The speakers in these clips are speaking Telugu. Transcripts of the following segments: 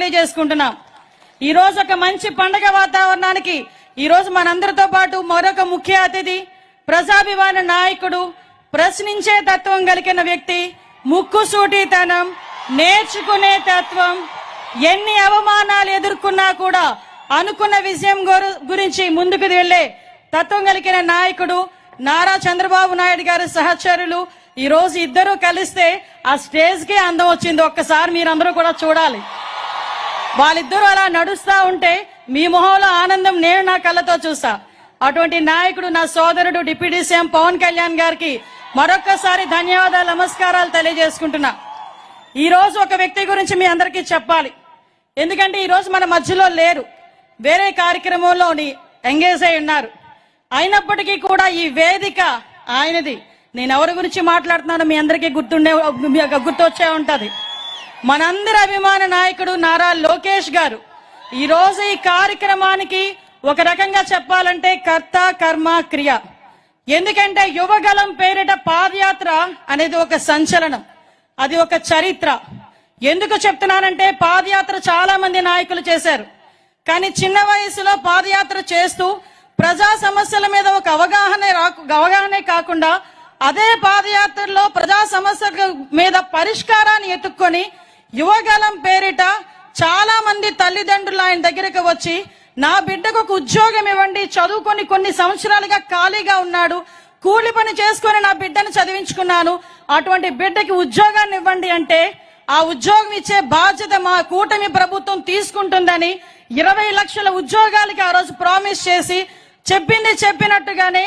తెలియజేసుకుంటున్నాం. ఈ రోజు ఒక మంచి పండగ వాతావరణానికి ఈ రోజు మనందరితో పాటు మరొక ముఖ్య అతిథి, ప్రజాభిమాన నాయకుడు, ప్రశ్నించే తత్వం కలిగిన వ్యక్తి, ముక్కుసూటితనం, నేర్చుకునే తత్వం, ఎన్ని అవమానాలు ఎదుర్కొన్నా కూడా అనుకున్న విజయం గురించి ముందుకు వెళ్లే తత్వం కలిగిన నాయకుడు నారా చంద్రబాబు నాయుడు గారి సహచరులు ఈ రోజు ఇద్దరు కలిస్తే ఆ స్టేజ్ కి అందం వచ్చింది. ఒక్కసారి మీరందరూ కూడా చూడాలి. వాళ్ళిద్దరూ అలా నడుస్తా ఉంటే మీ మొహంలో ఆనందం నేను నా కళ్ళతో చూసా. అటువంటి నాయకుడు నా సోదరుడు డిప్యూటీ సీఎం పవన్ కళ్యాణ్ గారికి మరొక్కసారి ధన్యవాదాలు, నమస్కారాలు తెలియజేసుకుంటున్నా. ఈ రోజు ఒక వ్యక్తి గురించి మీ అందరికీ చెప్పాలి. ఎందుకంటే ఈ రోజు మన మధ్యలో లేరు, వేరే కార్యక్రమంలో ఎంగేజ్ అయి ఉన్నారు. అయినప్పటికీ కూడా ఈ వేదిక ఆయనది. నేను ఎవరి గురించి మాట్లాడుతున్నానో మీ అందరికీ గుర్తొచ్చే ఉంటది. మనందరి అభిమాన నాయకుడు నారా లోకేష్ గారు ఈ రోజు ఈ కార్యక్రమానికి ఒక రకంగా చెప్పాలంటే కర్త కర్మ క్రియ. ఎందుకంటే యువగలం పేరిట పాదయాత్ర అనేది ఒక సంచలనం, అది ఒక చరిత్ర. ఎందుకు చెప్తున్నానంటే పాదయాత్ర చాలా మంది నాయకులు చేశారు, కానీ చిన్న వయసులో పాదయాత్ర చేస్తూ ప్రజా సమస్యల మీద ఒక అవగాహనే కాకుండా అదే పాదయాత్రలో ప్రజా సమస్యల మీద పరిష్కారాన్ని ఎత్తుక్కొని యువగలం పేరిట చాలా మంది తల్లిదండ్రులు ఆయన దగ్గరకు వచ్చి నా బిడ్డకు ఒక ఉద్యోగం ఇవ్వండి, చదువుకొని కొన్ని సంవత్సరాలుగా ఖాళీగా ఉన్నాడు, కూలి పని చేసుకొని నా బిడ్డను చదివించుకున్నాను, అటువంటి బిడ్డకి ఉద్యోగాన్ని ఇవ్వండి అంటే ఆ ఉద్యోగం ఇచ్చే బాధ్యత మా కూటమి ప్రభుత్వం తీసుకుంటుందని 20 లక్షల ఉద్యోగాలకి ఆ రోజు ప్రామిస్ చేసి చెప్పింది చెప్పినట్టుగానే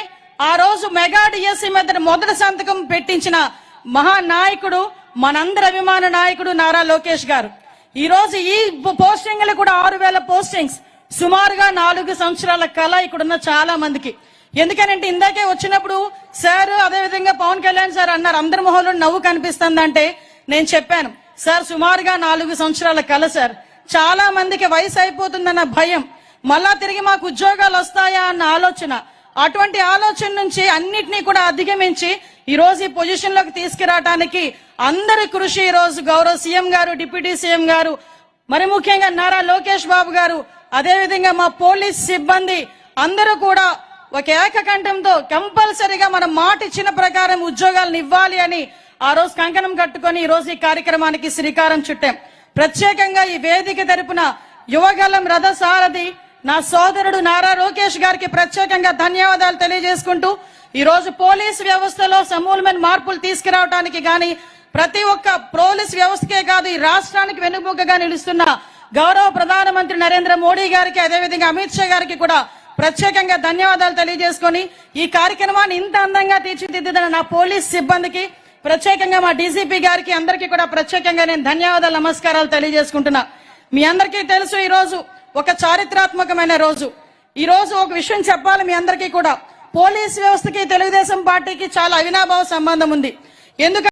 ఆ రోజు మెగా డిఎస్సి మీద మొదటి సంతకం పెట్టించిన మహానాయకుడు మనందరి అభిమాన నాయకుడు నారా లోకేష్ గారు. ఈ రోజు ఈ పోస్టింగ్లు కూడా 6000 పోస్టింగ్స్, సుమారుగా 4 సంవత్సరాల కళ ఇక్కడున్న చాలా మందికి. ఎందుకనంటే ఇందాకే వచ్చినప్పుడు సార్ అదేవిధంగా పవన్ కళ్యాణ్ సార్ అన్నారు అందరి మొహంలో నవ్వు కనిపిస్తుందంటే నేను చెప్పాను సార్ సుమారుగా 4 సంవత్సరాల కళ సార్. చాలా మందికి వయసు అయిపోతుందన్న భయం, మళ్ళా తిరిగి మాకు ఉద్యోగాలు వస్తాయా అన్న ఆలోచన, అటువంటి ఆలోచన నుంచి అన్నిటినీ కూడా అధిగమించి ఈ రోజు ఈ పొజిషన్ లోకి తీసుకురావడానికి అందరి కృషి ఈ రోజు గౌరవ సీఎం గారు, డిప్యూటీ సీఎం గారు, మరి ముఖ్యంగా నారా లోకేష్ బాబు గారు, అదేవిధంగా మా పోలీస్ సిబ్బంది అందరూ కూడా ఒక ఏకకంఠంతో కంపల్సరీగా మనం మాట ఇచ్చిన ప్రకారం ఉద్యోగాలను ఇవ్వాలి అని ఆ రోజు కంకణం కట్టుకొని ఈ రోజు ఈ కార్యక్రమానికి శ్రీకారం చుట్టాం. ప్రత్యేకంగా ఈ వేదిక తరపున యువగలం రథ సారథి నా సోదరుడు నారా లోకేష్ గారికి ప్రత్యేకంగా ధన్యవాదాలు తెలియజేసుకుంటూ ఈ రోజు పోలీసు వ్యవస్థలో సమూలమైన మార్పులు తీసుకురావడానికి గాని ప్రతి ఒక్క పోలీస్ వ్యవస్థకే కాదు ఈ రాష్ట్రానికి వెన్నుముకగా నిలుస్తున్న గౌరవ ప్రధానమంత్రి నరేంద్ర మోడీ గారికి, అదేవిధంగా అమిత్ షా గారికి కూడా ప్రత్యేకంగా ధన్యవాదాలు తెలియజేసుకొని ఈ కార్యక్రమాన్ని ఇంత అందంగా తీర్చిదిద్దిన నా పోలీస్ సిబ్బందికి, ప్రత్యేకంగా మా డీజీపీ గారికి అందరికీ కూడా ప్రత్యేకంగా నేను ధన్యవాదాలు, నమస్కారాలు తెలియజేసుకుంటున్నా. మీ అందరికీ తెలుసు ఈ రోజు ఒక చారిత్రాత్మకమైన రోజు. ఈ రోజు ఒక విషయం చెప్పాలి మీ అందరికీ కూడా, పోలీస్ వ్యవస్థకి తెలుగుదేశం పార్టీకి చాలా అవినాభావ సంబంధం ఉంది. ఎందుకంటే